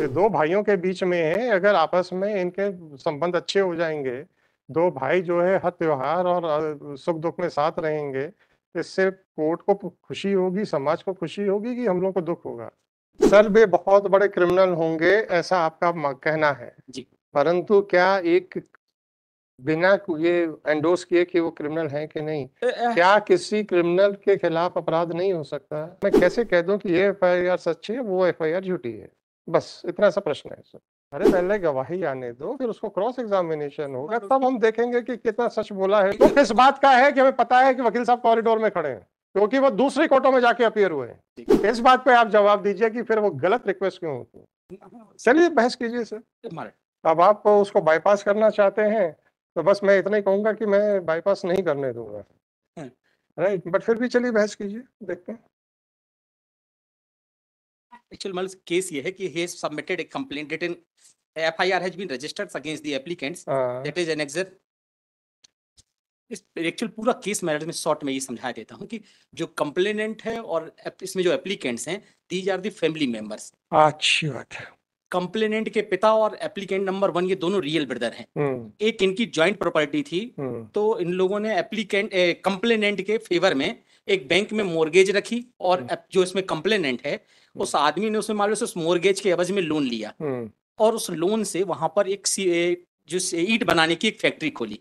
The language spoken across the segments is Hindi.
ये दो भाइयों के बीच में है, अगर आपस में इनके संबंध अच्छे हो जाएंगे, दो भाई जो है हर त्योहार और सुख दुख में साथ रहेंगे, इससे कोर्ट को खुशी होगी, समाज को खुशी होगी कि हम लोग को दुख होगा। सर वे बहुत बड़े क्रिमिनल होंगे ऐसा आपका कहना है जी। परंतु क्या एक बिना ये एंडोर्स किए कि वो क्रिमिनल है कि नहीं, क्या किसी क्रिमिनल के खिलाफ अपराध नहीं हो सकता? मैं कैसे कह दूं कि ये एफआईआर सच्ची है, वो एफआईआर झूठी है? बस इतना सा प्रश्न है सर। अरे पहले गवाही आने दो, फिर उसको क्रॉस एग्जामिनेशन होगा, तब हम देखेंगे कि कितना सच बोला है। तो किस बात का है कि हमें पता है कि वकील साहब कॉरिडोर में खड़े हैं क्योंकि वो दूसरी कोर्टों में जाके अपीयर हुए हैं। इस बात पे आप जवाब दीजिए कि फिर वो गलत रिक्वेस्ट क्यों होती है। चलिए बहस कीजिए सर। अब आप उसको बाईपास करना चाहते हैं तो बस मैं इतना ही कहूंगा कि मैं बाईपास नहीं करने दूंगा, राइट? बट फिर भी चलिए बहस कीजिए, देखते हैं। Actual मतलब केस ये है कि he has submitted a complaint written FIR has been registered against the applicants that is annexed। इस एक्चुअल पूरा केस मैटर में शॉर्ट में ये समझा देता हूँ कि जो कंप्लेनेंट है और इसमें जो एप्लीकेंट्स हैं these are the family members. अच्छी बात है। कंप्लेनेंट के पिता और एप्लीकेंट नंबर 1 ये दोनों रियल ब्रदर हैं। एक इनकी जॉइंट प्रॉपर्टी थी, तो इन लोगों ने एप्लीकेंट कंप्लेनेंट के फेवर में एक बैंक में मोर्गेज रखी और जो इसमें कंप्लेनेंट है उस आदमी ने उसमें मालूम से उस मोर्गेज के एवज में लोन लिया और उस लोन से वहां पर एक जो ईंट बनाने की एक फैक्ट्री खोली।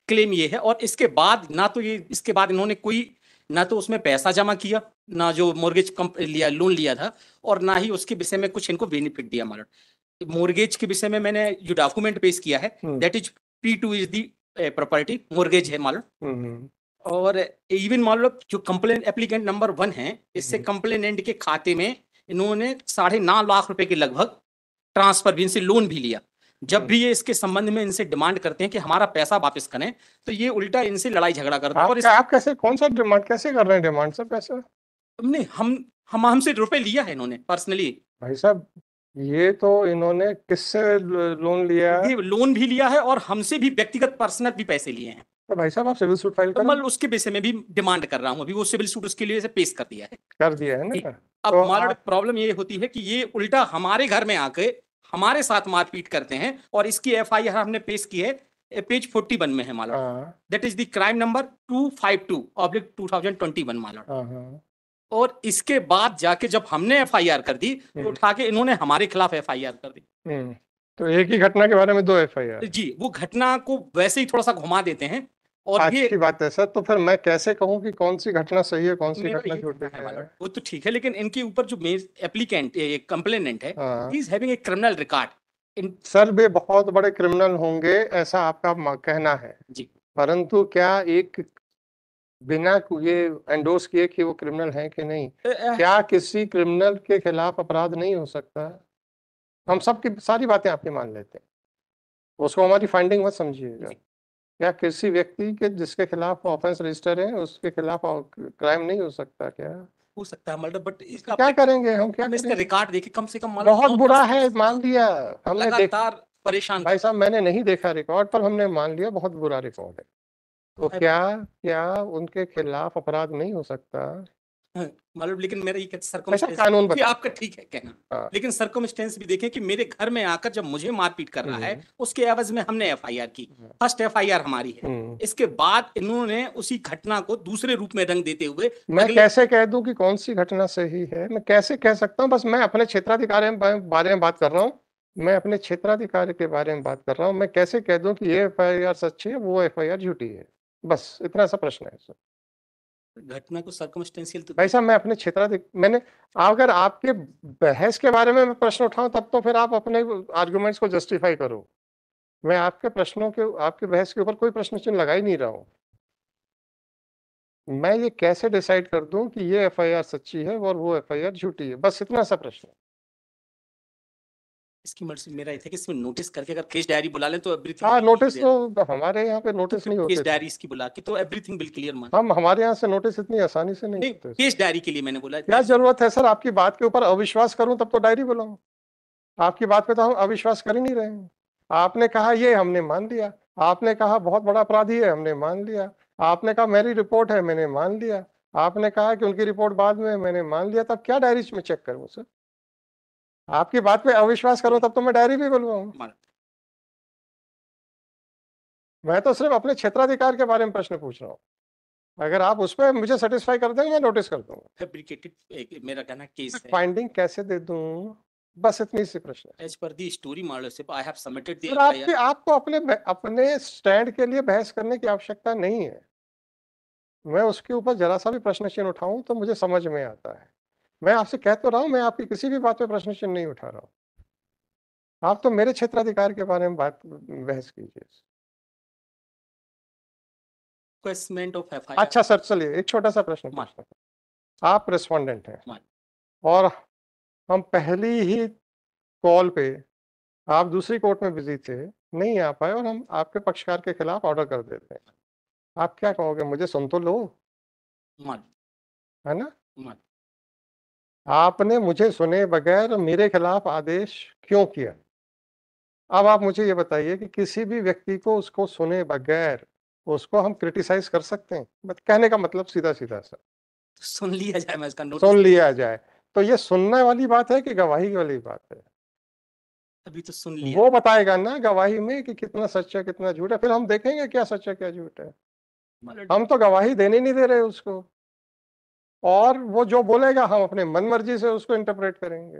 क्लेम ये है और इसके बाद ना तो ये इसके बाद इन्होंने कोई ना तो उसमें पैसा जमा किया, ना जो मोर्गेज लिया लोन लिया था, और ना ही उसके विषय में कुछ इनको बेनिफिट दिया। मालूम मोर्गेज के विषय में मैंने जो डॉक्यूमेंट पेश किया है that is P2 is the property mortgage है मालूम। और इवन मान लो जो कंप्लेन एप्लीकेंट नंबर 1 है इससे कंप्लेनेंट के खाते में इन्होंने 9.5 लाख रुपए के लगभग ट्रांसफर भी इनसे लोन भी लिया। जब भी ये इसके संबंध में इनसे डिमांड करते हैं कि हमारा पैसा वापस करें तो ये उल्टा इनसे लड़ाई झगड़ा करता है। और आप कैसे कौन सा डिमांड कैसे कर रहे हैं? डिमांड सर पैसा नहीं, हम हमसे रुपए लिया है इन्होंने पर्सनली। भाई साहब, ये तो इन्होंने किससे लोन लिया है? ये लोन भी लिया है और हमसे भी व्यक्तिगत पर्सनल भी पैसे लिए हैं। तो भाई साहब आप सिविल सूट फाइल करें। मतलब उसके विषय में भी डिमांड कर रहा हूँ, अभी वो सिविल सूट उसके लिए पेश कर दिया है। कर दिया है ना? अब तो हमारा प्रॉब्लम ये होती है कि ये उल्टा हमारे घर में आके हमारे साथ मारपीट करते हैं और इसकी FIR हमने पेश की है पेज 41 में है मालूम। That is the crime number 252/2021 मालूम। और इसके बाद जाके जब हमने FIR कर दी तो उठा के इन्होंने हमारे खिलाफ FIR कर दी। तो एक ही घटना के बारे में 2 FIR? जी, वो घटना को वैसे ही थोड़ा सा घुमा देते हैं। और अच्छी बात है सर, तो फिर मैं कैसे कहूँ कि कौन सी घटना सही है, कौन सी घटना झूठी है? वो तो ठीक है, लेकिन इनके ऊपर जो एप्लीकेंट कंप्लेनेंट है he is having a criminal record. Sir वे बहुत बड़े क्रिमिनल होंगे ऐसा आपका कहना है जी, परंतु क्या एक बिना ये एंडोर्स किए कि वो क्रिमिनल है कि नहीं, क्या किसी क्रिमिनल के खिलाफ अपराध नहीं हो सकता? हम सबकी सारी बातें आपकी मान लेते हैं, उसको हमारी फाइंडिंग मत समझिएगा। क्या किसी व्यक्ति के जिसके खिलाफ ऑफेंस रजिस्टर है उसके खिलाफ क्राइम नहीं हो सकता? क्या हो सकता है मर्डर, बट इसका क्या करेंगे हम? क्या इसका रिकॉर्ड देखे कम से कम बहुत बुरा है, मान लिया हमने, लगातार परेशान। भाई साहब मैंने नहीं देखा रिकॉर्ड पर हमने मान लिया बहुत बुरा रिकॉर्ड है। तो क्या क्या उनके खिलाफ अपराध नहीं हो सकता? मतलब लेकिन मेरा ये कानून कि आपका ठीक है कहना, लेकिन सर्कमस्टेंस भी देखें कि मेरे घर में आकर जब मुझे मारपीट कर रहा है उसके एवज में हमने FIR की, फर्स्ट FIR हमारी है। इसके बाद इन्होंने उसी घटना को दूसरे रूप में रंग देते हुए मैं कैसे कह दूं कि कौन सी घटना सही है? मैं कैसे कह सकता हूं? बस मैं अपने क्षेत्राधिकारी बारे में बात कर रहा हूं, मैं अपने क्षेत्राधिकारी के बारे में बात कर रहा हूं। मैं कैसे कह दूं कि ये FIR सच्ची है, वो FIR झूठी है? बस इतना सा प्रश्न है सर। घटना को सर्कमस्टेंशियल तो भाई साहब मैं अपने मैंने, अगर आपके बहस के बारे में मैं प्रश्न उठाऊं तब तो फिर आप अपने आर्गुमेंट्स को जस्टिफाई करो। मैं आपके प्रश्नों के, आपके बहस के ऊपर कोई प्रश्न चिन्ह लगा ही नहीं रहा हूं। मैं ये कैसे डिसाइड कर दूं कि ये FIR सच्ची है और वो FIR झूठी है? बस इतना सा प्रश्न। इसकी मर्जी मेरा था कि इसमें नोटिस करके अगर केस डायरी बुला लें तो एवरीथिंग। हाँ नोटिस तो हमारे यहाँ पे नोटिस नहीं होते। केस डायरी इसकी बुला के तो एवरीथिंग विल क्लियर मान। हम हमारे यहाँ से नोटिस इतनी आसानी से नहीं होते। केस डायरी के लिए मैंने बोला। क्या जरूरत है सर आपकी बात के ऊपर अविश्वास करूं तब तो डायरी बुलाऊं? आपकी बात पे तो हम अविश्वास कर ही नहीं रहे हैं। आपने कहा ये हमने मान लिया, आपने कहा बहुत बड़ा अपराधी है हमने मान लिया, आपने कहा मेरी रिपोर्ट है मैंने मान लिया, आपने कहा कि उनकी रिपोर्ट बाद में मैंने मान लिया, तब क्या डायरी में चेक करूं सर? आपकी बात पे अविश्वास करूं तब तो मैं डायरी भी बुलवाऊं। मैं तो सिर्फ अपने क्षेत्राधिकार के बारे में प्रश्न पूछ रहा हूँ, अगर आप उस पर मुझे सेटिस्फाई कर देंगे मैं नोटिस कर दूंगा। फैब्रिकेटेड मेरा कहना केस है। फाइंडिंग कैसे दे दूं, बस इतनी सी प्रश्न है। As per the story modelship I have submitted the आपकी आपको अपने स्टैंड के लिए बहस करने की आवश्यकता नहीं है। मैं उसके ऊपर जरा सा भी प्रश्न चिन्ह उठाऊं तो मुझे समझ में आता है। मैं आपसे कह तो रहा हूं, मैं आपकी किसी भी बात पे प्रश्न चिन्ह नहीं उठा रहा हूं। आप तो मेरे क्षेत्राधिकार के बारे में बहस कीजिए। अच्छा सर, चलिए एक छोटा सा प्रश्न पूछता हूं। आप रेस्पोंडेंट हैं और हम पहली ही कॉल पे, आप दूसरी कोर्ट में बिजी थे, नहीं आ पाए और हम आपके पक्षकार के खिलाफ ऑर्डर कर देते हैं, आप क्या कहोगे? मुझे सुन तो लो, है ना? आपने मुझे सुने बगैर मेरे खिलाफ आदेश क्यों किया? अब आप मुझे ये बताइए कि किसी भी व्यक्ति को उसको सुने बगैर उसको हम क्रिटिसाइज कर सकते हैं? कहने का मतलब सीधा सीधा सा सुन लिया जाए, मैं इसका नोटिस सुन लिया जाए। तो ये सुनने वाली बात है कि गवाही वाली बात है? अभी तो सुन लिया। वो बताएगा ना गवाही में कि कितना सच है कितना झूठ है, फिर हम देखेंगे क्या सच है क्या झूठ है। हम तो गवाही देने नहीं दे रहे उसको, और वो जो बोलेगा हम अपने मन मर्जी से उसको इंटरप्रेट करेंगे।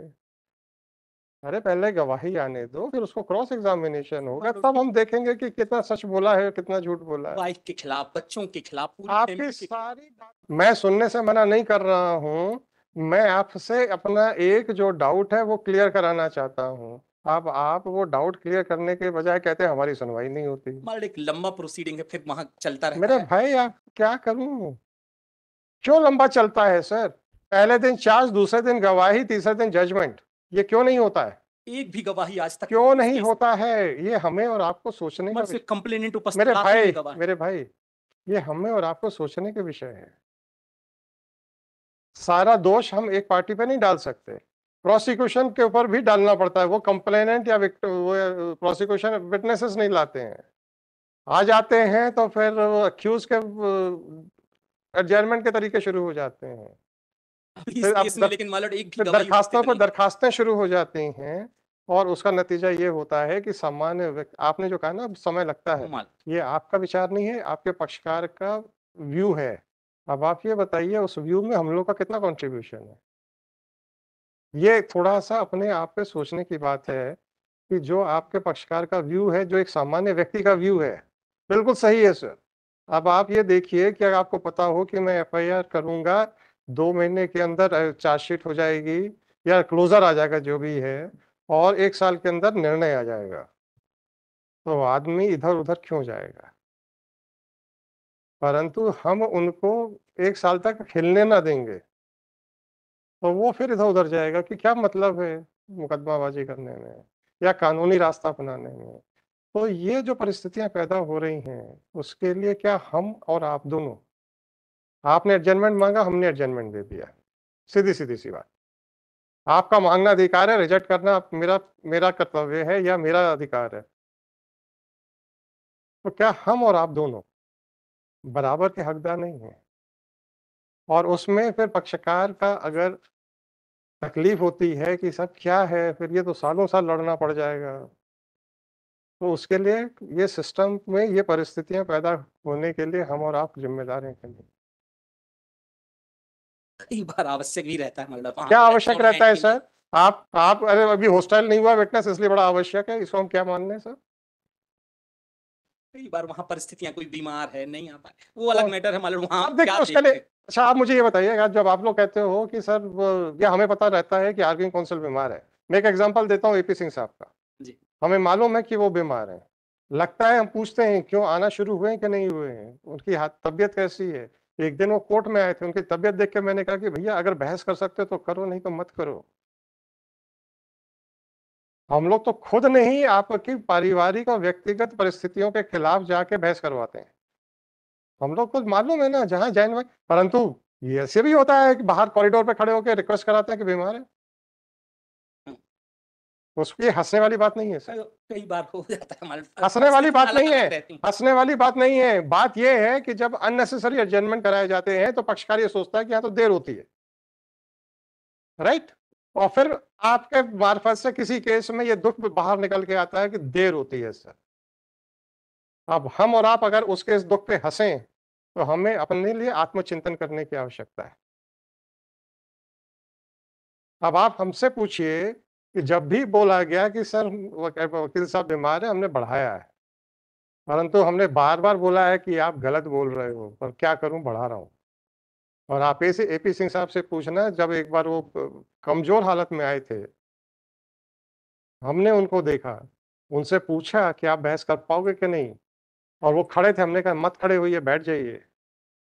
अरे पहले गवाही आने दो, फिर उसको क्रॉस एग्जामिनेशन होगा, तब हम देखेंगे कि कितना सच बोला है कितना झूठ बोला है। वाइफ के खिलाफ, बच्चों के खिलाफ, आपकी सारी बात मैं सुनने से मना नहीं कर रहा हूं, मैं आपसे अपना एक जो डाउट है वो क्लियर कराना चाहता हूं। अब आप वो डाउट क्लियर करने के बजाय कहते हैं हमारी सुनवाई नहीं होती। एक लंबा प्रोसीडिंग है, फिर वहां चलता रहता मेरे भाई आप क्या करूं, क्यों लंबा चलता है सर? पहले दिन चार्ज, दूसरे दिन गवाही, तीसरे दिन जजमेंट, ये क्यों नहीं होता है? एक भी गवाही आज तक क्यों नहीं होता है? ये हमें और आपको सोचने का कंप्लेनेंट उपस्थित मेरे भाई ये हमें और आपको सोचने के विषय है। सारा दोष हम एक पार्टी पे नहीं डाल सकते, प्रोसिक्यूशन के ऊपर भी डालना पड़ता है। वो कंप्लेनेंट या प्रोसिक्यूशन विटनेसेस नहीं लाते हैं, आ जाते हैं तो फिर अक्यूज के एडजर्नमेंट के तरीके शुरू हो जाते हैं, फिर दरखास्तें शुरू हो जाती हैं, और उसका नतीजा ये होता है कि सामान्य, आपने जो कहा ना समय लगता है, ये आपका विचार नहीं है, आपके पक्षकार का व्यू है। अब आप ये बताइए उस व्यू में हम लोग का कितना कंट्रीब्यूशन है? ये थोड़ा सा अपने आप पे सोचने की बात है कि जो आपके पक्षकार का व्यू है, जो एक सामान्य व्यक्ति का व्यू है, बिल्कुल सही है सर। अब आप ये देखिए कि अगर आपको पता हो कि मैं एफआईआर करूंगा, 2 महीने के अंदर चार्जशीट हो जाएगी या क्लोजर आ जाएगा जो भी है, और 1 साल के अंदर निर्णय आ जाएगा, तो आदमी इधर उधर क्यों जाएगा? परंतु हम उनको 1 साल तक हिलने ना देंगे, तो वो फिर इधर उधर जाएगा कि क्या मतलब है मुकदमाबाजी करने में या कानूनी रास्ता अपनाने में। तो ये जो परिस्थितियां पैदा हो रही हैं, उसके लिए क्या हम और आप दोनों, आपने एडजमेंट मांगा, हमने एडजमेंट दे दिया, सीधी सीधी सी बात। आपका मांगना अधिकार है, रिजेक्ट करना मेरा मेरा कर्तव्य है या मेरा अधिकार है। तो क्या हम और आप दोनों बराबर के हकदार नहीं हैं? और उसमें फिर पक्षकार का अगर तकलीफ होती है कि सब क्या है, फिर ये तो सालों साल लड़ना पड़ जाएगा, तो उसके लिए ये सिस्टम में ये परिस्थितियां पैदा होने के लिए हम और आप जिम्मेदार हैं कि नहीं? कई बार आवश्यक भी रहता है, मतलब क्या आवश्यक रहता है सर? आप अरे अभी हॉस्टाइल नहीं हुआ विटनेस, इसलिए बड़ा आवश्यक है, इसको हम क्या मान लें सर? कई बार वहां परिस्थितियां, कोई बीमार है नहीं आ पाए, वो अलग मैटर है, मतलब वहां देखिए उसके लिए। अच्छा आप मुझे ये बताइएगा, जब आप लोग कहते हो कि सर ये हमें पता रहता है कि आर्गिंग काउंसिल बीमार है, मैं एक एग्जांपल देता हूँ एपी सिंह साहब का जी, हमें मालूम है कि वो बीमार है, लगता है हम पूछते हैं क्यों आना शुरू हुए हैं कि नहीं हुए हैं, उनकी तबियत कैसी है। एक दिन वो कोर्ट में आए थे, उनकी तबियत देख के मैंने कहा कि भैया अगर बहस कर सकते हो तो करो, नहीं तो मत करो। हम लोग तो खुद नहीं आपकी पारिवारिक और व्यक्तिगत परिस्थितियों के खिलाफ जाके बहस करवाते हैं। हम लोग को मालूम है ना जहां जैन भाई, परंतु ये ऐसे भी होता है कि बाहर कॉरिडोर पे खड़े होकर रिक्वेस्ट कराते हैं कि बीमार है, उसकी हंसने वाली बात नहीं है सर। कई बार हो जाता है हमारे, हंसने वाली बात नहीं है, हंसने वाली बात नहीं है। बात यह है कि जब अननेसेसरी एडजमेंट कराए जाते हैं तो पक्षकार ये सोचता है कि यहाँ तो देर होती है, राइट? और फिर आपके मार्फत से किसी केस में ये दुख बाहर निकल के आता है कि देर होती है सर। अब हम और आप अगर उसके इस दुख पे हंसें तो हमें अपने लिए आत्मचिंतन करने की आवश्यकता है। अब आप हमसे पूछिए कि जब भी बोला गया कि सर वकील साहब बीमार है, हमने बढ़ाया है, परंतु हमने बार बार बोला है कि आप गलत बोल रहे हो, पर क्या करूं, बढ़ा रहा हूं। और आप ऐसे एपी सिंह साहब से पूछना, जब एक बार वो कमजोर हालत में आए थे, हमने उनको देखा, उनसे पूछा कि आप बहस कर पाओगे कि नहीं, और वो खड़े थे, हमने कहा मत खड़े होइए, बैठ जाइए,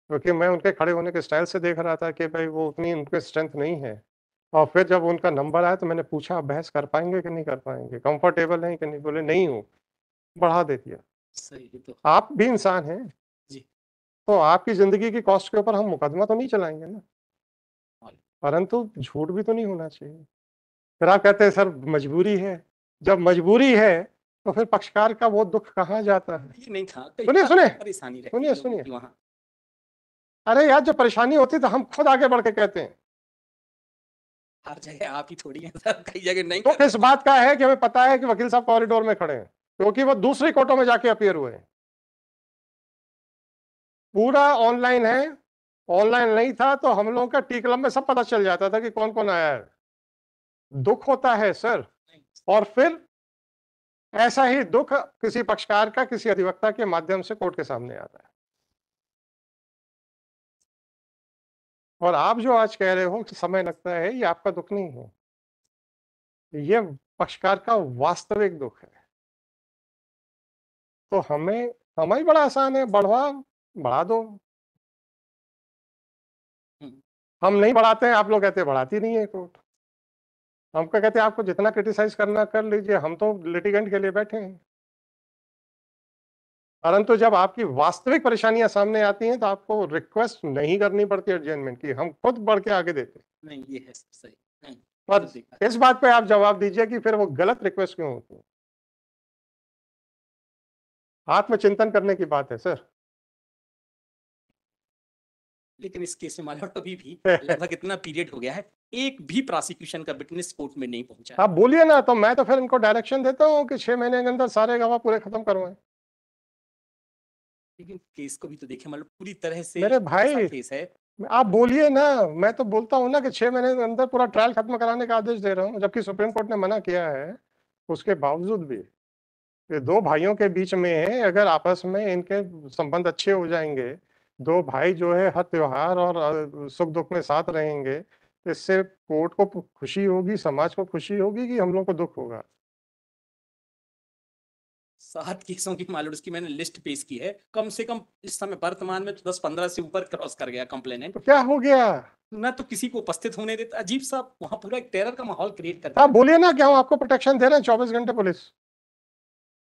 क्योंकि मैं उनके खड़े होने के स्टाइल से देख रहा था कि भाई वो उतनी उनके स्ट्रेंथ नहीं है। और फिर जब उनका नंबर आया तो मैंने पूछा आप बहस कर पाएंगे कि नहीं कर पाएंगे, कंफर्टेबल है कि नहीं, बोले नहीं हूँ, बढ़ा दे दिया। सही है। तो आप भी इंसान हैं जी, तो आपकी जिंदगी की कॉस्ट के ऊपर हम मुकदमा तो नहीं चलाएंगे ना, परंतु झूठ भी तो नहीं होना चाहिए। फिर आप कहते हैं सर मजबूरी है, जब मजबूरी है तो फिर पक्षकार का वो दुख कहाँ जाता है। ये नहीं था, सुनिए सुनिए परेशानी रहती सुनिए है लोगों सुनिए, की वहाँ। अरे यार जब परेशानी होती तो हम खुद आगे बढ़ के कहते हैं। हर जगह आप ही थोड़ी हैं सर, कई जगह नहीं तो कर इस बात का है कि हमें पता है कि वकील साहब कॉरिडोर में खड़े हैं क्योंकि वो दूसरी कोर्टों में जाके अपीयर हुए हैं। पूरा ऑनलाइन है, ऑनलाइन नहीं था तो हम लोगों का टी क्लब में सब पता चल जाता था कि कौन कौन आया है। दुख होता है सर, और फिर ऐसा ही दुख किसी पक्षकार का किसी अधिवक्ता के माध्यम से कोर्ट के सामने आता है। और आप जो आज कह रहे हो कि समय लगता है, ये आपका दुख नहीं है, ये पक्षकार का वास्तविक दुख है। तो हमें समय बड़ा आसान है, बढ़ा दो। हम नहीं बढ़ाते हैं, आप लोग कहते हैं बढ़ाती नहीं है कोर्ट। हम क्या कहते हैं, आपको जितना क्रिटिसाइज करना कर लीजिए, हम तो लिटिगेंट के लिए बैठे हैं। परंतु जब आपकी वास्तविक परेशानियां सामने आती हैं तो आपको रिक्वेस्ट नहीं करनी पड़ती एडजमेंट की, हम खुद बढ़ के आगे देते हैं। नहीं, ये है सही। नहीं, पर इस बात पे आप जवाब दीजिए कि फिर वो गलत रिक्वेस्ट क्यों होती है। आत्मचिंतन करने की बात है सर। लेकिन इस केस में मालूम अभी भी लगभग इतना पीरियड हो गया है, एक भी प्रोसिक्यूशन का विटनेस कोर्ट में नहीं पहुंचा। आप बोलिए ना, तो मैं तो फिर इनको डायरेक्शन देता हूँ कि 6 महीने के अंदर सारे गवाह पूरे खत्म करवाएं। लेकिन केस को भी तो देखें, मतलब पूरी तरह से मेरे भाई केस है। आप बोलिए ना, मैं तो बोलता हूँ ना कि 6 महीने के अंदर पूरा ट्रायल खत्म कराने का आदेश दे रहा हूँ, जबकि सुप्रीम कोर्ट ने मना किया है। उसके बावजूद भी ये दो भाइयों के बीच में है, अगर आपस में इनके संबंध अच्छे हो जाएंगे, दो भाई जो है हर त्योहार और सुख दुख में साथ रहेंगे, इससे कोर्ट को खुशी होगी, समाज को खुशी होगी कि हम लोग को दुख होगा। 7 केसों की मालूम उसकी मैंने लिस्ट पेश की है, कम से कम इस समय वर्तमान में तो 10-15 से ऊपर क्रॉस कर गया कंप्लेनेंट। तो क्या हो गया, ना तो किसी को उपस्थित होने देता, अजीब सा वहां पूरा एक टेरर का माहौल क्रिएट कर आप दिया। बोलिए ना कि हम आपको प्रोटेक्शन दे रहे हैं, 24 घंटे पुलिस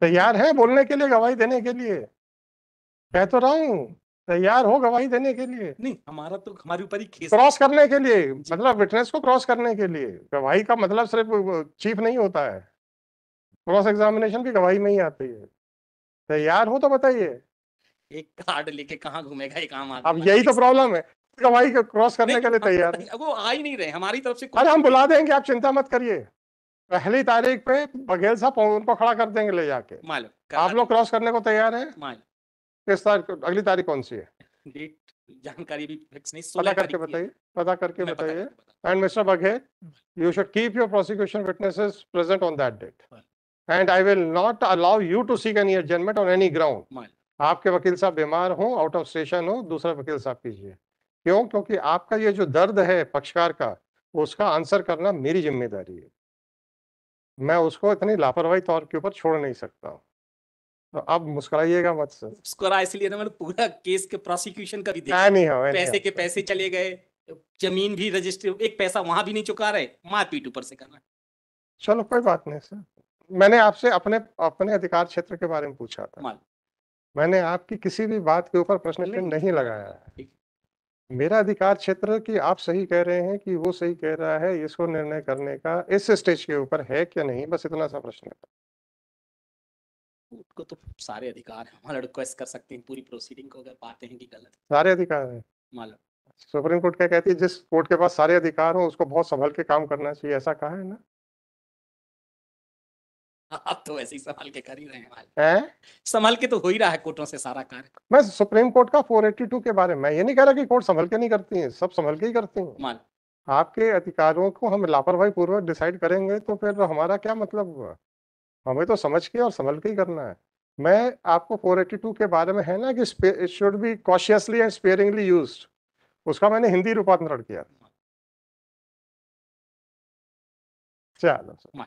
तैयार है बोलने के लिए, गवाही देने के लिए। कह तो रहा हूँ, तैयार हो गवाही देने के लिए, नहीं, हमारा तो हमारे ऊपर ही केस क्रॉस करने के लिए, मतलब विटनेस को क्रॉस करने के लिए। गवाही का मतलब सिर्फ चीफ नहीं होता है, क्रॉस एग्जामिनेशन भी गवाही में ही आती है। तैयार हो तो बताइए। एक कार्ड लेके कहाँ घूमेगा एक आम अब आदमी। यही तो प्रॉब्लम है, गवाही को क्रॉस करने के लिए तैयार है। वो आ ही नहीं रहे हमारी तरफ से। अरे हम बुला देंगे, आप चिंता मत करिए, पहली तारीख पे बघेल साहब उनको खड़ा कर देंगे ले जाके। मालूम आप लोग क्रॉस करने को तैयार हैं? मालूम किस तारीख, अगली तारीख कौन सी है? डेट जानकारी भी फिक्स नहीं, पता 16 करके तारीख की है। बताइए, पता करके मैं पता बताइए। करके बताता and mister Baghel, you should keep your prosecution witnesses present on that date, हूँ। and I will not allow you to seek any adjournment on any ground. मालूम आपके वकील साहब बीमार हो, आउट ऑफ स्टेशन हो, दूसरा वकील साहब कीजिए। क्यों? क्योंकि आपका ये जो दर्द है पक्षकार का, उसका आंसर करना मेरी जिम्मेदारी है, मैं उसको इतनी लापरवाही तौर के ऊपर छोड़ नहीं सकता हूँ। तो अब मुस्कुराइएगा मत सर। मुस्कुरा इसलिए ना, मैंने पूरा केस के प्रोसिक्यूशन का भी देखा। anyhow, पैसे के पैसे चले गए, जमीन भी रजिस्ट्री, एक पैसा वहां भी नहीं चुका रहे, मारपीट ऊपर से करना। चलो कोई बात नहीं सर, मैंने आपसे अपने अपने अधिकार क्षेत्र के बारे में पूछा था, मैंने आपकी किसी भी बात के ऊपर प्रश्न चिन्ह नहीं लगाया है। मेरा अधिकार क्षेत्र कि आप सही कह रहे हैं कि वो सही कह रहा है, इसको निर्णय करने का इस स्टेज के ऊपर है क्या नहीं, बस इतना सा प्रश्न है। उसको तो सारे अधिकार हैं, हमारा रिक्वेस्ट कर सकते हैं पूरी प्रोसीडिंग को, अगर पाते हैं कि गलत सारे अधिकार है। मालूम। सुप्रीम कोर्ट क्या कहती है, जिस कोर्ट के पास सारे अधिकार हो उसको बहुत संभल के काम करना चाहिए, ऐसा कहा है ना? अब तो ऐसे ही संभाल के कर ही रहे हैं, हैं? संभाल के तो हो ही रहा है कोर्टों से सारा कार्य। मैं सुप्रीम कोर्ट का 482 के बारे में ये नहीं कह रहा कि कोर्ट संभल के नहीं करती है, सब संभल के ही करती है। मान आपके अधिकारों को हम लापरवाही पूर्वक डिसाइड करेंगे तो फिर हमारा क्या मतलब हुआ? हमें तो समझ के और संभल के ही करना है। मैं आपको 482 के बारे में है ना कि it should be cautiously and sparingly used, उसका मैंने हिंदी रूपांतरण किया। चलो।